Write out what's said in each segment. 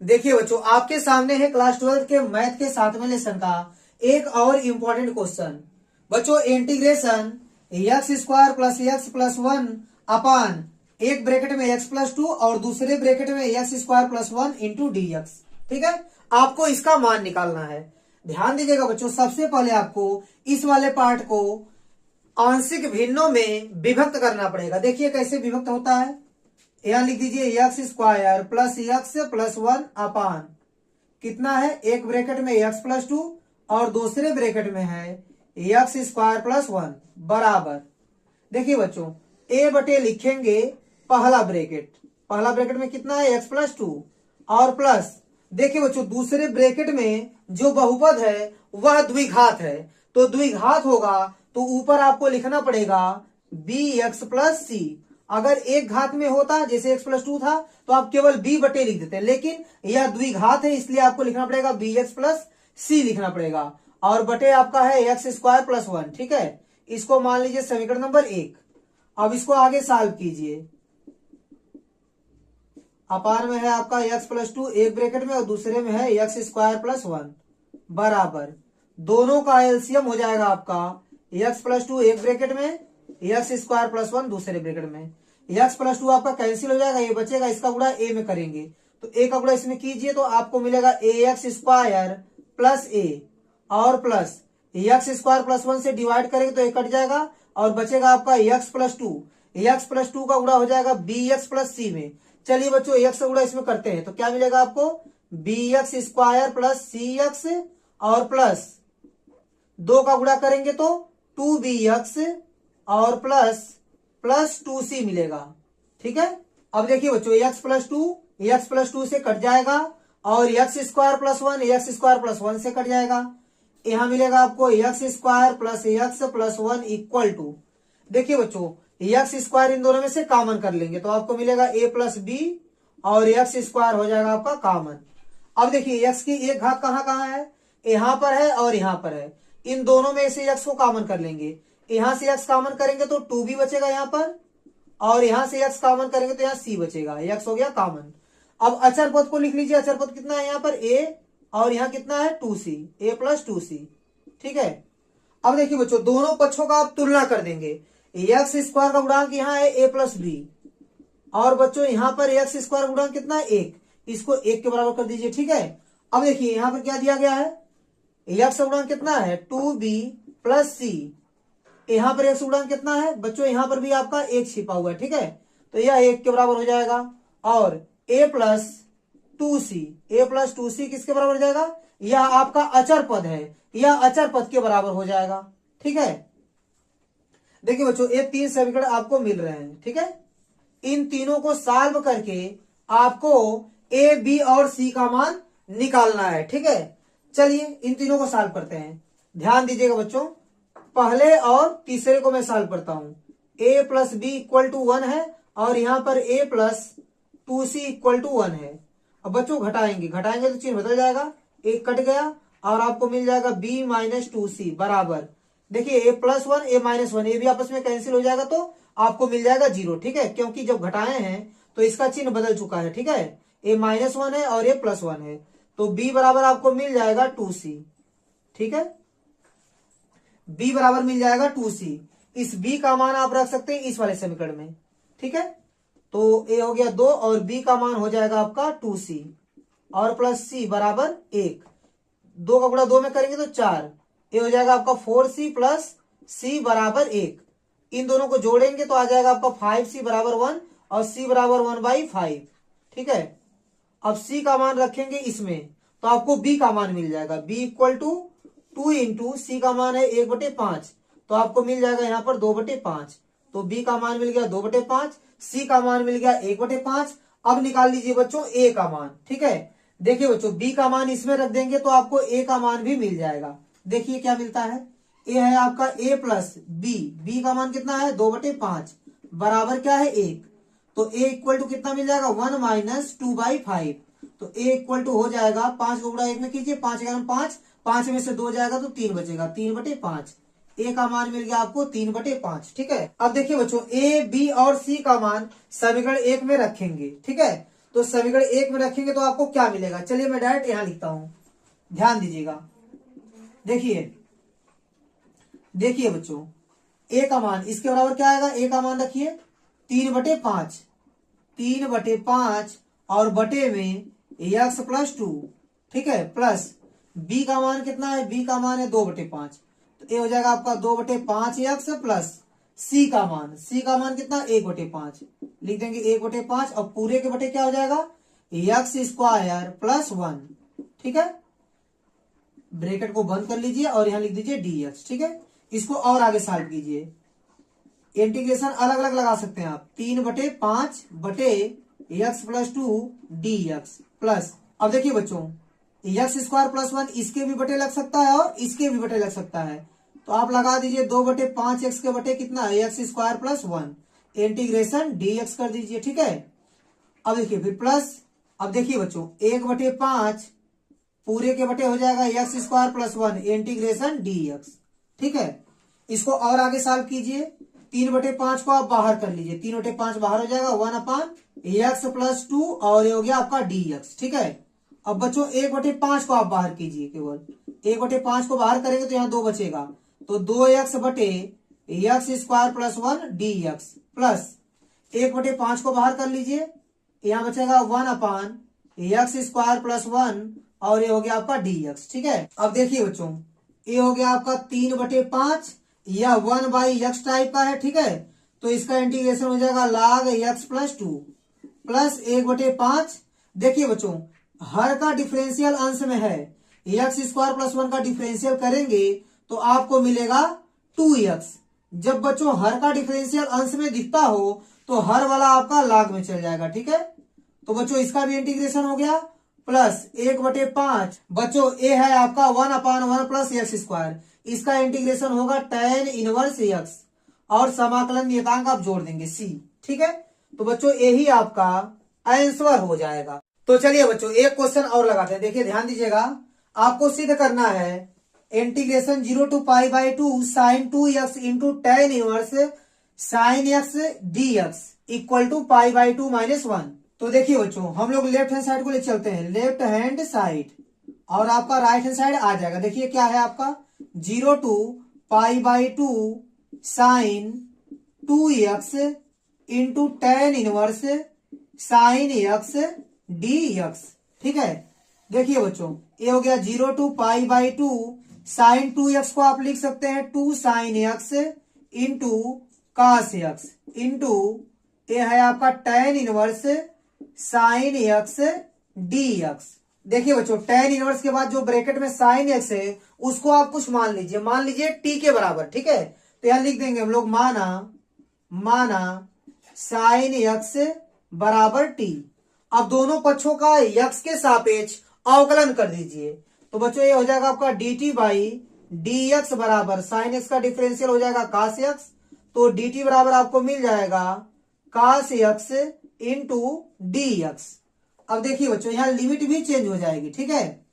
देखिए बच्चों, आपके सामने है क्लास 12 के मैथ के 7वें लेसन का एक और इम्पोर्टेंट क्वेश्चन। बच्चों, integration x square plus x plus 1 अपान एक ब्रैकेट में एक्स प्लस 2 और दूसरे ब्रैकेट में x square plus 1 into D x. ठीक है, आपको इसका मान निकालना है। ध्यान दीजिएगा बच्चों, सबसे पहले आपको इस वाले पार्ट को आंशिक भिन्नों में विभक्त करना पड़ेगा। देखिए कैसे विभक्त होता है। यहां लिख दीजिए एक्स स्क्वायर प्लस 1 अपान कितना है, एक ब्रैकेट में एक्स प्लस 2 और दूसरे ब्रैकेट में है एक्स स्क्वायर प्लस 1 बराबर। देखिए बच्चों, ए बटे लिखेंगे पहला ब्रैकेट में कितना है, एक्स प्लस 2 और प्लस। देखिए बच्चों, दूसरे ब्रैकेट में जो बहुपद है वह द्विघात है, तो द्विघात होगा तो ऊपर आपको लिखना पड़ेगा बी एक्स प्लस सी। अगर एक घात में होता जैसे एक्स प्लस 2 था तो आप केवल बी बटे लिख देते, लेकिन यह द्विघात है इसलिए आपको लिखना पड़ेगा बी एक्स प्लस सी लिखना पड़ेगा, और बटे आपका है एक्स स्क्वायर प्लस 1। ठीक है, इसको मान लीजिए समीकरण नंबर 1। अब इसको आगे सॉल्व कीजिए। अपार में है आपका एक्स प्लस 2 एक ब्रैकेट में और दूसरे में है एक्स स्क्वायर प्लस 1 बराबर, दोनों का एलसीएम हो जाएगा आपका एक्स प्लस 2 एक ब्रैकेट में, एक्स स्क्वायर प्लस 1 दूसरे ब्रैकेट में। एक्स प्लस 2 आपका कैंसिल हो जाएगा, ये बचेगा, इसका गुणा ए में करेंगे तो ए का गुणा इसमें कीजिए तो आपको मिलेगा ए एक्स स्क्वायर प्लस ए और प्लस एक्स स्क्वायर प्लस 1 से डिवाइड करेंगे तो ये कट जाएगा और बचेगा आपका एक्स प्लस 2 का गुणा हो जाएगा बी एक्स प्लस सी में। चलिए बच्चों, एक्स का गुणा इसमें करते हैं तो क्या मिलेगा आपको, बी एक्स स्क्वायर प्लस सी एक्स और प्लस 2 का गुणा करेंगे तो 2bx और प्लस 2c मिलेगा। ठीक है, अब देखिए बच्चों, एक्स प्लस 2 से कट जाएगा और एक्स स्क्वायर प्लस 1 से कट जाएगा। यहां मिलेगा आपको X square plus 1 equal to, देखिए बच्चों, एक्स स्क्वायर इन दोनों में से कॉमन कर लेंगे तो आपको मिलेगा ए प्लस बी और एक्स स्क्वायर हो जाएगा आपका कॉमन। अब देखिए, एक्स की एक घात कहां कहां है, यहां पर है और यहां पर है, इन दोनों में से एक्स को कॉमन कर लेंगे। यहां से एक्स कॉमन करेंगे तो 2b बचेगा यहां पर, और यहां से एक्स कॉमन करेंगे तो यहां c बचेगा, एक्स हो गया कॉमन। अब अचर पद को लिख लीजिए, अचर पद कितना है यहाँ पर a और यहाँ कितना है 2c, a प्लस 2c। ठीक है, अब देखिए बच्चों, दोनों पक्षों का आप तुलना कर देंगे। एक्स स्क्वायर का गुणांक यहाँ है a प्लस बी, और बच्चों यहाँ पर एक्स स्क्वायर गुणांक कितना है 1, इसको 1 के बराबर कर दीजिए। ठीक है, अब देखिए यहाँ पर क्या दिया गया है, एक्स गुणांक कितना है 2b प्लस सी, यहां पर एक्स गुणांक कितना है बच्चों, यहां पर भी आपका 1 छिपा हुआ है। ठीक है, तो यह 1 के बराबर हो जाएगा, और a प्लस 2c किसके बराबर हो जाएगा, यह आपका अचर पद है, यह अचर पद के बराबर हो जाएगा। ठीक है, देखिए बच्चों, ये 3 समीकरण आपको मिल रहे हैं। ठीक है, इन तीनों को सॉल्व करके आपको a b और c का मान निकालना है। ठीक है, चलिए इन तीनों को सॉल्व करते हैं। ध्यान दीजिएगा बच्चों, पहले और तीसरे को मैं सॉल्व करता हूं। a plus B equal to 1 है और यहां पर a plus 2c equal to 1 है। अब बच्चों घटाएंगे तो चिन्ह बदल जाएगा, एक कट गया और आपको मिल जाएगा b माइनस 2c बराबर, देखिए a प्लस 1 a माइनस 1, ये भी आपस में कैंसिल हो जाएगा तो आपको मिल जाएगा 0। ठीक है, क्योंकि जब घटाए हैं तो इसका चिन्ह बदल चुका है। ठीक है, a माइनस 1 है और a प्लस 1 है, तो b बराबर आपको मिल जाएगा 2c। ठीक है, b बराबर मिल जाएगा 2c। इस b का मान आप रख सकते हैं इस वाले समीकरण में। ठीक है, तो a हो गया 2 और b का मान हो जाएगा आपका 2c और प्लस c बराबर 1। 2 का गुणा 2 में करेंगे तो 4, ये हो जाएगा आपका 4c प्लस c बराबर 1। इन दोनों को जोड़ेंगे तो आ जाएगा आपका 5c बराबर 1 और c बराबर 1/5। ठीक है, अब c का मान रखेंगे इसमें तो आपको b का मान मिल जाएगा, b इक्वल टू 2 इंटू सी का मान है 1/5, तो आपको मिल जाएगा यहाँ पर 2/5। तो b का मान मिल गया 2/5, c का मान मिल गया 1/5। अब निकाल लीजिए बच्चों a का मान। ठीक है, देखिए बच्चों, b का मान इसमें रख देंगे तो आपको a का मान भी मिल जाएगा। देखिए क्या मिलता है, a है आपका a प्लस b का मान कितना है 2/5 बराबर क्या है 1, तो a इक्वल टू कितना मिल जाएगा 1 माइनस 2/5, तो a इक्वल टू हो जाएगा 5 को गुणा 1 में कीजिए, 5 1 5, 5 में से 2 जाएगा तो 3 बचेगा, 3/5। a का मान मिल गया आपको 3/5। ठीक है, अब देखिए बच्चों, a b और c का मान समीकरण 1 में रखेंगे। ठीक है, तो समीकरण 1 में रखेंगे तो आपको क्या मिलेगा, चलिए मैं डायरेक्ट यहां लिखता हूं, ध्यान दीजिएगा। देखिए देखिए बच्चों, ए का मान इसके बराबर क्या आएगा, ए का मान रखिए 3/5, 3/5 और बटे में x+2, ठीक है, प्लस बी का मान कितना है, बी का मान है 2/5, तो ये हो जाएगा आपका 2/5x प्लस सी का मान कितना 1/5, लिख देंगे 1/5 और पूरे के बटे क्या हो जाएगा x² + 1, ठीक है, ब्रैकेट को बंद कर लीजिए और यहां लिख दीजिए dx, ठीक है। इसको और आगे सॉल्व कीजिए, इंटीग्रेशन अलग अलग लगा सकते हैं आप, 3/5 बटे x+2 dx प्लस, अब देखिए बच्चों x² + 1 इसके भी बटे लग सकता है और इसके भी बटे लग सकता है, तो आप लगा दीजिए 2/5x के बटे कितना है x² + 1, इंटीग्रेशन dx कर दीजिए, ठीक है। अब देखिए फिर प्लस, अब देखिए बच्चों 1/5 पूरे के बटे हो जाएगा x² + 1, इंटीग्रेशन dx, ठीक है। इसको और आगे सॉल्व कीजिए, 3/5 को आप बाहर कर लीजिए, 3/5 बाहर हो जाएगा 1/x+2 और ये हो गया आपका dx, ठीक है। अब बच्चों 1/5 को आप बाहर कीजिए, केवल 1/5 को बाहर करेंगे तो यहाँ 2 बचेगा, तो 2x बटे x² + 1 dx प्लस 1/5 को बाहर कर लीजिए, यहाँ बचेगा 1/x² + 1 और ये हो गया आपका dx, ठीक है। अब देखिए बच्चों ये हो गया आपका 3/5 या 1/x टाइप का है, ठीक है, तो इसका इंटीग्रेशन हो जाएगा log x+2 प्लस 1/5, देखिए बच्चों हर का डिफरेंशियल अंश में है, x² + 1 का डिफरेंशियल करेंगे तो आपको मिलेगा 2x, जब बच्चों हर का डिफरेंशियल अंश में दिखता हो तो हर वाला आपका log में चल जाएगा, ठीक है। तो बच्चों इसका भी इंटीग्रेशन हो गया प्लस 1/5, बच्चों ए है आपका 1/1 प्लस x², इसका इंटीग्रेशन होगा tan 1x और समाकलन नियतांक आप जोड़ देंगे c, ठीक है। तो बच्चों यही आपका आंसर हो जाएगा। तो चलिए बच्चों एक क्वेश्चन और लगाते हैं, देखिए ध्यान दीजिएगा, आपको सिद्ध करना है integration 0 to π/2 sin 2x into tan 1 sin x dx equal to π/2 - 1। तो देखिए बच्चों हम लोग लेफ्ट हैंड साइड को ले चलते हैं, लेफ्ट हैंड साइड और आपका राइट हैंड साइड आ जाएगा। देखिए क्या है आपका 0 to π/2 sin 2x into tan 1 sin x dx, ठीक है। देखिए बच्चों ये हो गया 0 to π/2 sin 2x को आप लिख सकते हैं 2 sin x into cos x into ये है आपका tan 1 sin x dx। देखिए बच्चों tan 1 के बाद जो ब्रैकेट में sin x है उसको आप कुछ मान लीजिए t के बराबर, ठीक है। तो यहां लिख देंगे हम लोग माना sin x बराबर t। अब दोनों पक्षों का x के सापेक्ष अवकलन कर दीजिए, तो बच्चों ये हो जाएगा आपका dt/dx बराबर sin x का डिफरेंशियल हो जाएगा cos x, तो dt बराबर आपको मिल जाएगा cos x इंटू dx। अब देखिए बच्चों यहाँ लिमिट भी चेंज हो जाएगी, ठीक है।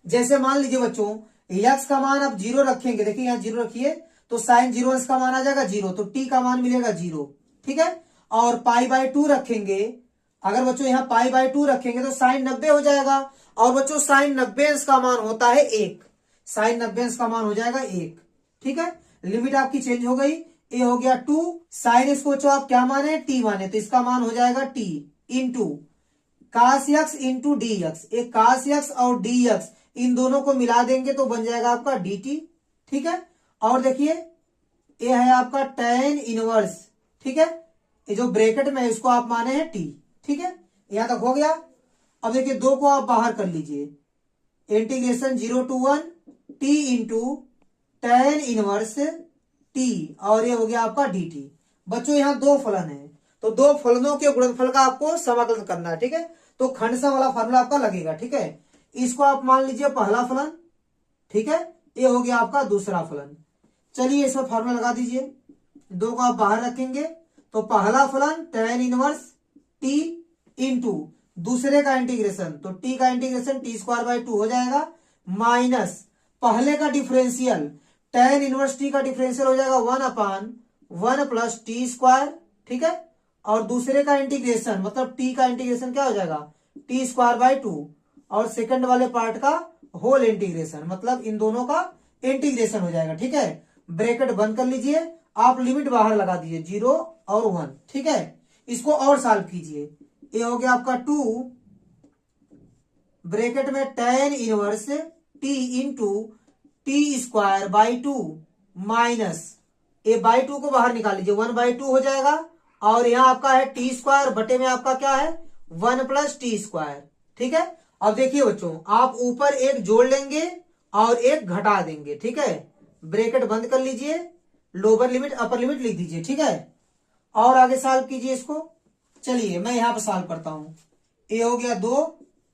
जैसे मान लीजिए बच्चों x का मान आप 0 रखेंगे, देखिए यहाँ 0 रखिए तो sin 0 का मान आ जाएगा 0, तो t का मान मिलेगा 0, ठीक है। और π/2 रखेंगे, अगर बच्चों यहाँ π/2 रखेंगे तो sin 90 हो जाएगा, और बच्चों sin 90 का मान होता है 1, sin 90 का मान हो जाएगा 1, ठीक है। लिमिट आपकी चेंज हो गई, ये हो गया 2 sin x को बच्चों आप क्या माने t माने, तो इसका मान हो जाएगा t into cos x into dx, एक cos x और dx इन दोनों को मिला देंगे तो बन जाएगा आपका dt, ठीक है। और देखिए ये है आपका tan 1, ठीक है, ये जो ब्रैकेट में है इसको आप माने हैं t, ठीक है, यहां तक हो गया। अब देखिए 2 को आप बाहर कर लीजिए, integration 0 to 1 t into tan 1 t और ये हो गया आपका dt। बच्चों यहाँ 2 फलन है तो 2 फलनों के गुणनफल का आपको समाकलन करना है, ठीक है। तो खंडसा वाला फॉर्मूला आपका लगेगा, ठीक है। इसको आप मान लीजिए पहला फलन, ठीक है, ये हो गया आपका दूसरा फलन। चलिए इसमें फॉर्मूला लगा दीजिए, 2 को आप बाहर रखेंगे तो पहला फलन tan 1 t इंटू दूसरे का इंटीग्रेशन, तो t का इंटीग्रेशन t²/2 हो जाएगा, माइनस पहले का डिफरेंशियल tan 1 t का डिफरेंशियल हो जाएगा 1/1 प्लस t², ठीक है। और दूसरे का इंटीग्रेशन मतलब टी का इंटीग्रेशन क्या हो जाएगा, टी स्क्वायर बाई 2, और सेकंड वाले पार्ट का होल इंटीग्रेशन मतलब इन दोनों का इंटीग्रेशन हो जाएगा। ठीक है, ब्रैकेट बंद कर लीजिए, आप लिमिट बाहर लगा दीजिए 0 और 1। ठीक है, इसको और सॉल्व कीजिए। ये हो गया आपका 2 ब्रैकेट में tan inverse t into T square by 2 minus A by 2 को बाहर निकाल लीजिए, 1/2 हो जाएगा, और यहाँ आपका है टी स्क्वायर बटे में आपका क्या है 1 प्लस टी स्क्वायर। ठीक है, अब देखिए बच्चों, आप ऊपर एक जोड़ लेंगे और एक घटा देंगे। ठीक है, ब्रैकेट बंद कर लीजिए, लोअर लिमिट अपर लिमिट लिख दीजिए। ठीक है, और आगे सॉल्व कीजिए इसको। चलिए मैं यहां पर सॉल्व करता हूं। ए हो गया 2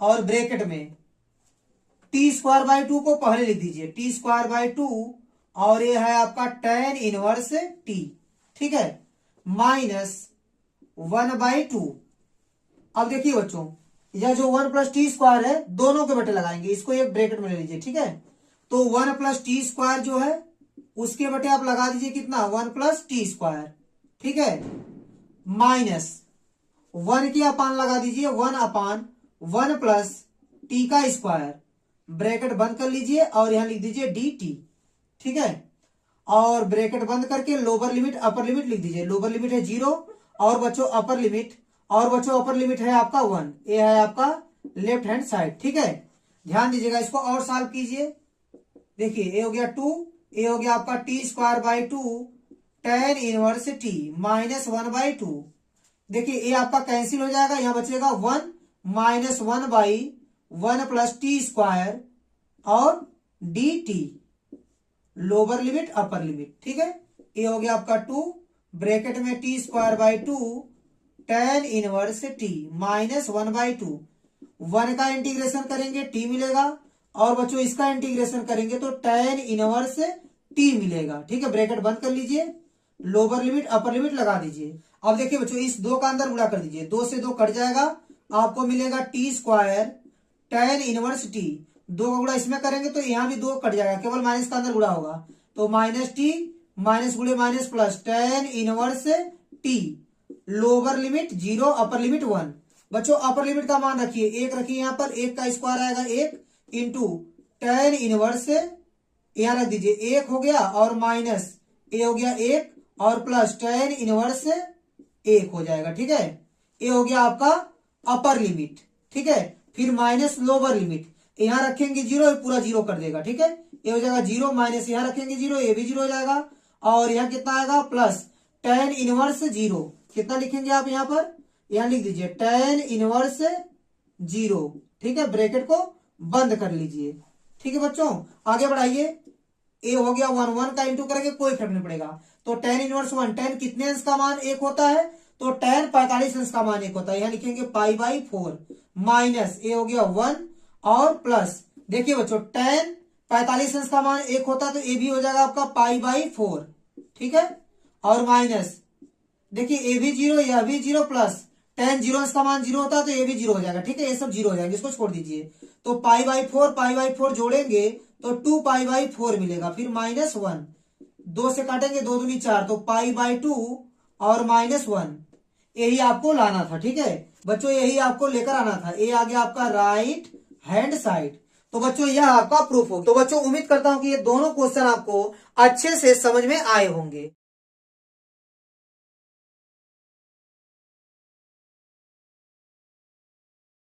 और ब्रैकेट में टी स्क्वायर बाई 2 को पहले लिख दीजिए, टी स्क्वायर बाई 2, और ये है आपका tan इनवर्स टी। ठीक है, माइनस 1/2। अब देखिए बच्चों, यह जो 1 प्लस टी स्क्वायर है दोनों के बटे लगाएंगे, इसको एक ब्रैकेट में ले लीजिए। ठीक है, तो 1 प्लस टी स्क्वायर जो है उसके बटे आप लगा दीजिए कितना 1 प्लस टी स्क्वायर। ठीक है, माइनस 1 की अपान लगा दीजिए 1/1 प्लस टी का स्क्वायर, ब्रैकेट बंद कर लीजिए और यहां लिख दीजिए डी टी। ठीक है, और ब्रैकेट बंद करके लोअर लिमिट अपर लिमिट लिख दीजिए। लोअर लिमिट है 0 और बच्चों अपर लिमिट है आपका 1। ये है आपका लेफ्ट हैंड साइड। ठीक है, ध्यान दीजिएगा, इसको और सॉल्व कीजिए। देखिए ये हो गया 2, ये हो गया आपका T square by 2 tan inverse T minus 1/2। देखिए ये आपका कैंसिल हो जाएगा, यहां बचेगा 1 माइनस 1/1 प्लस टी स्क्वायर और D T, lower limit upper limit. ठीक है, ये हो गया आपका 2 ब्रैकेट में T square by 2 tan inverse T minus 1/2। 1 का इंटीग्रेशन करेंगे टी मिलेगा, और बच्चों इसका इंटीग्रेशन करेंगे तो tan इनवर्स टी मिलेगा। ठीक है, ब्रैकेट बंद कर लीजिए, लोअर लिमिट अपर लिमिट लगा दीजिए। अब देखिए बच्चों, इस 2 का अंदर गुणा कर दीजिए, 2 से 2 कट जाएगा, आपको मिलेगा T square tan inverse T. 2 का गुणा इसमें करेंगे तो यहां भी 2 कट जाएगा, केवल माइनस का अंदर गुणा होगा, तो माइनस टी माइनस गुणे minus plus tan inverse T, lower limit 0 upper limit 1। बच्चों अपर लिमिट का मान रखिए 1 रखिए, यहां पर 1 का स्क्वायर आएगा 1 इंटू tan इनवर्स यहां रख दीजिए 1 हो गया, और माइनस ए हो गया 1 और प्लस tan इनवर्स 1 हो जाएगा। ठीक है, ये हो गया आपका अपर लिमिट। ठीक है, फिर माइनस लोअर लिमिट, यहां रखेंगे 0, पूरा 0 कर देगा। ठीक है, ये हो जाएगा 0 माइनस यहां रखेंगे 0, ये भी 0 हो जाएगा, और यहां कितना आएगा प्लस tan इनवर्स 0। कितना लिखेंगे आप यहां पर, यहां लिख दीजिए tan इनवर्स 0। ठीक है, ब्रैकेट को बंद कर लीजिए। ठीक है बच्चों, आगे बढ़ाइए। ए हो गया 1, 1 का इंटू करेंगे कोई फर्क नहीं पड़ेगा, तो tan इनवर्स 1, tan कितने अंश का मान 1 होता है, तो tan 45 अंश का मान 1 होता है, यहां लिखेंगे π/4 माइनस ए हो गया 1 और प्लस, देखिए बच्चों tan 45 अंश का मान 1 होता है तो ए भी हो जाएगा आपका π/4। ठीक है, और माइनस देखिए ए भी 0 यह भी 0 प्लस tan 0 अंश का मान 0 होता है तो ए भी 0 हो जाएगा। ठीक है, ये सब 0 हो जाएंगे, इसको छोड़ दीजिए, तो π/4 जोड़ेंगे तो 2π/4 मिलेगा, फिर माइनस 1, 2 से काटेंगे 2 दूनी 4, तो π/2 और माइनस 1, यही आपको लाना था। ठीक है बच्चों, यही आपको लेकर आना था। ये आ गया आपका राइट हैंड साइड। तो बच्चों यह आपका प्रूफ हो। तो बच्चों उम्मीद करता हूं कि ये दोनों क्वेश्चन आपको अच्छे से समझ में आए होंगे।